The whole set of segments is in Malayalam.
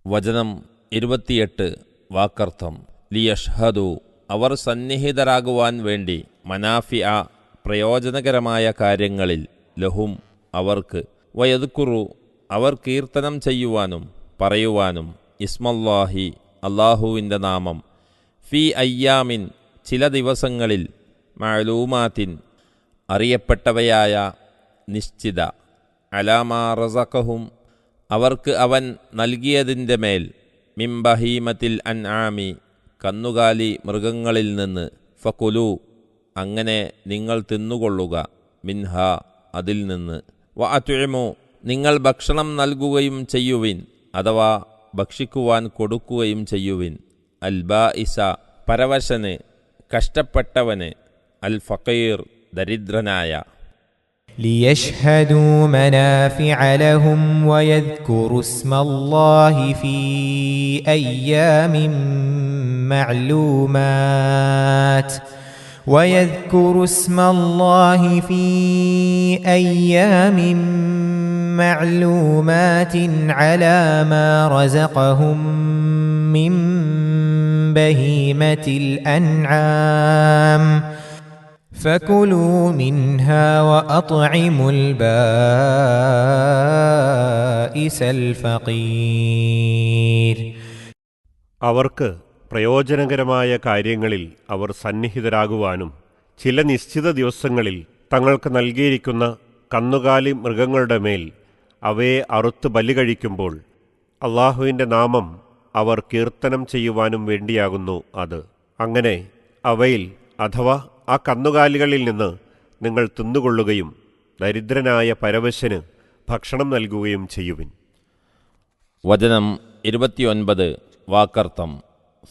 വചനം 28 വാക്കർത്ഥം. ലിയഷ്ഹദു അവർ സന്നിഹിതരാകുവാൻ വേണ്ടി, മനാഫിഅ പ്രയോജനകരമായ കാര്യങ്ങളിൽ, ലഹും അവർക്ക്, വയദ്കുറു അവർ കീർത്തനം ചെയ്യുവാനും പറയുവാനും, ഇസ്മല്ലാഹി അല്ലാഹുവിൻ്റെ നാമം, ഫി അയ്യാമിൻ ചില ദിവസങ്ങളിൽ, മഅലൂമാത്തിൻ അറിയപ്പെട്ടവയായ നിശ്ചിത, അലാമാ റസഖഹും അവർക്ക് അവൻ നൽകിയതിൻ്റെ മേൽ, മിൻ ബഹീമത്തിൽ അൻആമി കന്നുകാലി മൃഗങ്ങളിൽ നിന്ന്, ഫകുലു അങ്ങനെ നിങ്ങൾ തിന്നുകൊള്ളുക, മിൻഹ അതിൽ നിന്ന്, വഅത്ഇമു നിങ്ങൾ ഭക്ഷണം നൽകുകയും ചെയ്യുവിൻ, അഥവാ ഭക്ഷിക്കുവാൻ കൊടുക്കുകയും ചെയ്യുവിൻ, അൽ ബാഇസ പരവശന് കഷ്ടപ്പെട്ടവന്, അൽ ഫഖീർ ദരിദ്രനായ. ليشهدوا منافع لهم ويذكروا اسم الله في أيام معلومات على ما رزقهم من بهيمة الأنعام فكلوا منها وأطعموا البائس الفقير. അവർക്ക് പ്രയോജനകരമായ കാര്യങ്ങളിൽ അവർ സന്നിഹിതരാകുവാനും ചില നിശ്ചിത ദിവസങ്ങളിൽ തങ്ങൾക്ക് നൽകിയിരിക്കുന്ന കന്നുകാലി മൃഗങ്ങളുടെ മേൽ അവയെ അറുത്ത് ബലി കഴിക്കുമ്പോൾ അള്ളാഹുവിൻ്റെ നാമം അവർ കീർത്തനം ചെയ്യുവാനും വേണ്ടിയാകുന്നു അത്. അങ്ങനെ അവയിൽ അഥവാ ആ കന്നുകാലികളിൽ നിന്ന് നിങ്ങൾ തിന്നുകൊള്ളുകയും ദരിദ്രനായ പരവശന് ഭക്ഷണം നൽകുകയും ചെയ്യുവിൻ. വചനം 29 വാക്കർത്ഥം.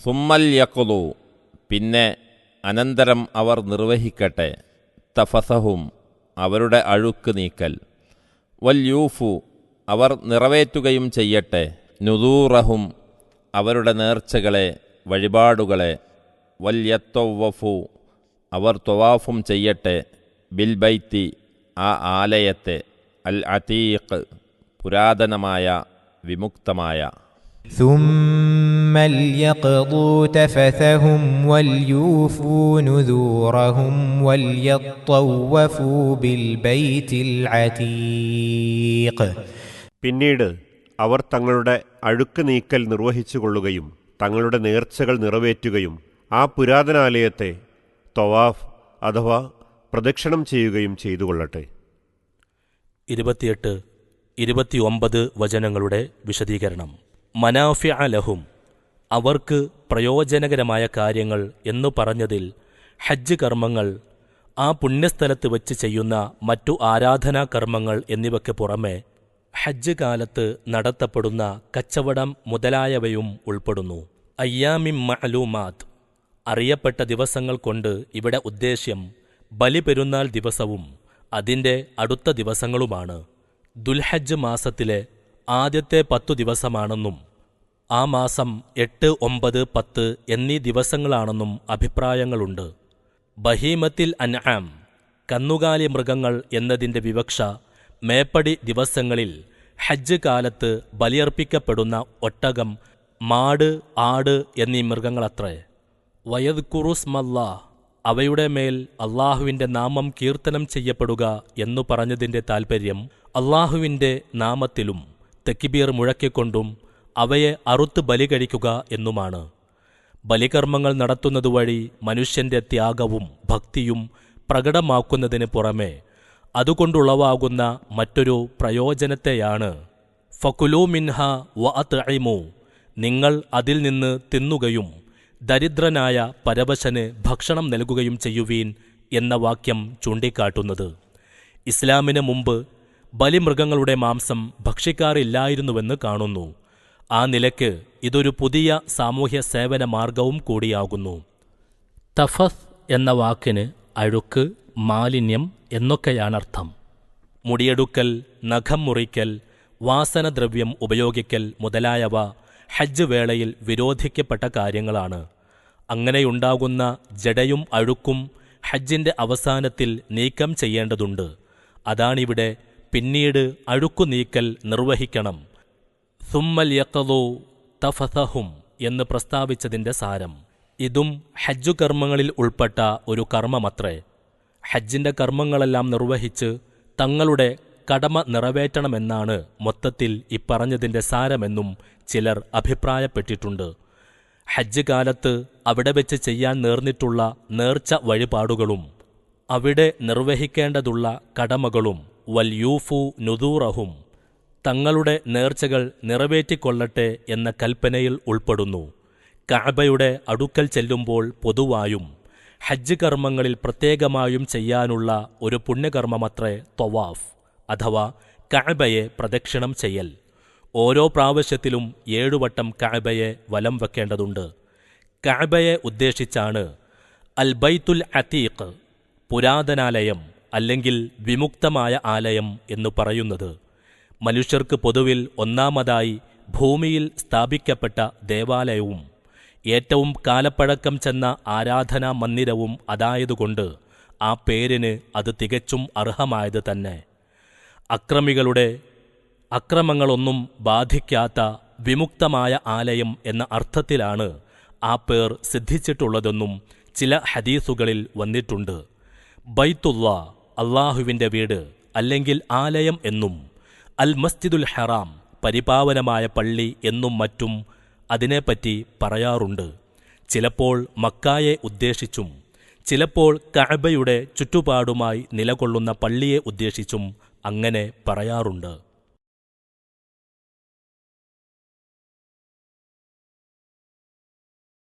സുമ്മൽ യഖ്ലു പിന്നെ അനന്തരം അവർ നിർവഹിക്കട്ടെ, തഫസഹും അവരുടെ അഴുക്ക് നീക്കൽ, വൽ യൂഫു അവർ നിറവേറ്റുകയും ചെയ്യട്ടെ, നുദൂറഹും അവരുടെ നേർച്ചകളെ വഴിപാടുകളെ, വൽ യത്തവഫു അവർ ത്വവാഫും ചെയ്യട്ടെ, ബിൽ ബൈത്തി ആ ആലയത്തെ, അൽ അതീഖ് പുരാതനമായ വിമുക്തമായ. ثم ليقضوا تفثهم وليوفوا نذورهم وليطوفوا بالبيت العتيق. പിന്നീട് അവർ തങ്ങളുടെ അഴുക്ക് നീക്കൽ നിർവഹിച്ചുകൊള്ളുകയും തങ്ങളുടെ നേർച്ചകൾ നിറവേറ്റുകയും ആ പുരാതനാലയത്തെ തവാഫ് അഥവാ പ്രദക്ഷിണം ചെയ്യുകയും ചെയ്തുകൊള്ളട്ടെ. 28-29 വചനങ്ങളുടെ വിശദീകരണം. മനാഫിഅ ലഹും അവർക്ക് പ്രയോജനകരമായ കാര്യങ്ങൾ എന്നു പറഞ്ഞതിൽ ഹജ്ജ് കർമ്മങ്ങൾ, ആ പുണ്യസ്ഥലത്ത് വച്ച് ചെയ്യുന്ന മറ്റു ആരാധനാ കർമ്മങ്ങൾ എന്നിവയ്ക്ക് പുറമെ ഹജ്ജ് കാലത്ത് നടത്തപ്പെടുന്ന കച്ചവടം മുതലായവയും ഉൾപ്പെടുന്നു. അയ്യാമിൻ മഅലൂമാത്ത് അറിയപ്പെട്ട ദിവസങ്ങൾ കൊണ്ട് ഇവിടെ ഉദ്ദേശ്യം ബലിപെരുന്നാൾ ദിവസവും അതിൻ്റെ അടുത്ത ദിവസങ്ങളുമാണ്. ദുൽഹജ്ജ് മാസത്തിലെ ആദ്യത്തെ 10 ദിവസമാണെന്നും ആ മാസം 8, 9, 10 എന്നീ ദിവസങ്ങളാണെന്നും അഭിപ്രായങ്ങളുണ്ട്. ബഹീമത്തിൽ അൻആം കന്നുകാലി മൃഗങ്ങൾ എന്നതിൻ്റെ വിവക്ഷ മേപ്പടി ദിവസങ്ങളിൽ ഹജ്ജ് കാലത്ത് ബലിയർപ്പിക്കപ്പെടുന്ന ഒട്ടകം, മാട്, ആട് എന്നീ മൃഗങ്ങളത്രേ. വയദ്കുറുസ്മല്ലാ അവയുടെ മേൽ അള്ളാഹുവിൻ്റെ നാമം കീർത്തനം ചെയ്യപ്പെടുക എന്നു പറഞ്ഞതിൻ്റെ താൽപ്പര്യം അള്ളാഹുവിൻ്റെ നാമത്തിലും തക്ബീർ മുഴക്കിക്കൊണ്ടും അവയെ അറുത്ത് ബലി കഴിക്കുക എന്നുമാണ്. ബലികർമ്മങ്ങൾ നടത്തുന്നതുവഴി മനുഷ്യൻ്റെ ത്യാഗവും ഭക്തിയും പ്രകടമാക്കുന്നതിന് പുറമെ അതുകൊണ്ടുളവാകുന്ന മറ്റൊരു പ്രയോജനത്തെയാണ് ഫകുലൂ മിൻഹ വഅത്ഇമു നിങ്ങൾ അതിൽ നിന്ന് തിന്നുകയും ദരിദ്രനായ പരവശന് ഭക്ഷണം നൽകുകയും ചെയ്യുവീൻ എന്ന വാക്യം ചൂണ്ടിക്കാട്ടുന്നത്. ഇസ്ലാമിന് മുമ്പ് ബലിമൃഗങ്ങളുടെ മാംസം ഭക്ഷിക്കാറില്ലായിരുന്നുവെന്ന് കാണുന്നു. ആ നിലയ്ക്ക് ഇതൊരു പുതിയ സാമൂഹ്യ സേവന മാർഗവും കൂടിയാകുന്നു. തഫസ് എന്ന വാക്കിന് അഴുക്ക്, മാലിന്യം എന്നൊക്കെയാണർത്ഥം. മുടിയെടുക്കൽ, നഖം മുറിക്കൽ, വാസനദ്രവ്യം ഉപയോഗിക്കൽ മുതലായവ ഹജ്ജ് വേളയിൽ വിരോധിക്കപ്പെട്ട കാര്യങ്ങളാണ്. അങ്ങനെയുണ്ടാകുന്ന ജഡയും അഴുക്കും ഹജ്ജിൻ്റെ അവസാനത്തിൽ നീക്കം ചെയ്യേണ്ടതുണ്ട്. അതാണിവിടെ പിന്നീട് അഴുക്കു നീക്കൽ നിർവഹിക്കണം. സുമ്മൽ യഖ്ളു തഫസഹും എന്ന് പ്രസ്താവിച്ചതിൻ്റെ സാരം. ഇതും ഹജ്ജു കർമ്മങ്ങളിൽ ഉൾപ്പെട്ട ഒരു കർമ്മമത്രേ. ഹജ്ജിൻ്റെ കർമ്മങ്ങളെല്ലാം നിർവഹിച്ച് തങ്ങളുടെ കടമ നിറവേറ്റണമെന്നാണ് മൊത്തത്തിൽ ഇപ്പറഞ്ഞതിൻ്റെ സാരമെന്നും ചിലർ അഭിപ്രായപ്പെട്ടിട്ടുണ്ട്. ഹജ്ജ് കാലത്ത് അവിടെ വെച്ച് ചെയ്യാൻ നേർന്നിട്ടുള്ള നേർച്ച വഴിപാടുകളും അവിടെ നിർവഹിക്കേണ്ടതുള്ള കടമകളും വൽയൂഫു നുദൂറഹും തങ്ങളുടെ നേർച്ചകൾ നിറവേറ്റിക്കൊള്ളട്ടെ എന്ന കൽപ്പനയിൽ ഉൾപ്പെടുന്നു. കഅബയുടെ അടുക്കൽ ചെല്ലുമ്പോൾ പൊതുവായും ഹജ്ജ് കർമ്മങ്ങളിൽ പ്രത്യേകമായും ചെയ്യാനുള്ള ഒരു പുണ്യകർമ്മമത്രേ ത്വവാഫ് അഥവാ കഅബയെ പ്രദക്ഷിണം ചെയ്യൽ. ഓരോ പ്രാവശ്യത്തിലും 7 വട്ടം കഅബയെ വലം വെക്കേണ്ടതുണ്ട്. കഅബയെ ഉദ്ദേശിച്ചാണ് അൽ ബൈത്തുൽ അതീഖ്, പുരാതനാലയം അല്ലെങ്കിൽ വിമുക്തമായ ആലയം എന്നു പറയുന്നത്. മനുഷ്യർക്ക് പൊതുവിൽ ഒന്നാമതായി ഭൂമിയിൽ സ്ഥാപിക്കപ്പെട്ട ദേവാലയവും ഏറ്റവും കാലപ്പഴക്കം ചെന്ന ആരാധനാ മന്ദിരവും അതായതുകൊണ്ട് ആ പേരിന് അത് തികച്ചും അർഹമായത് തന്നെ. അക്രമികളുടെ അക്രമങ്ങളൊന്നും ബാധിക്കാത്ത വിമുക്തമായ ആലയം എന്ന അർത്ഥത്തിലാണ് ആ പേർ സിദ്ധിച്ചിട്ടുള്ളതെന്നും ചില ഹദീസുകളിൽ വന്നിട്ടുണ്ട്. ബൈത്തുല്ലാ, അള്ളാഹുവിൻ്റെ വീട് അല്ലെങ്കിൽ ആലയം എന്നും അൽ മസ്ജിദുൽ ഹറാം, പരിപാവനമായ പള്ളി എന്നും മറ്റും അതിനെപ്പറ്റി പറയാറുണ്ട്. ചിലപ്പോൾ മക്കായെ ഉദ്ദേശിച്ചും ചിലപ്പോൾ കഅബയുടെ ചുറ്റുപാടുമായി നിലകൊള്ളുന്ന പള്ളിയെ ഉദ്ദേശിച്ചും അങ്ങനെ പറയാറുണ്ട്.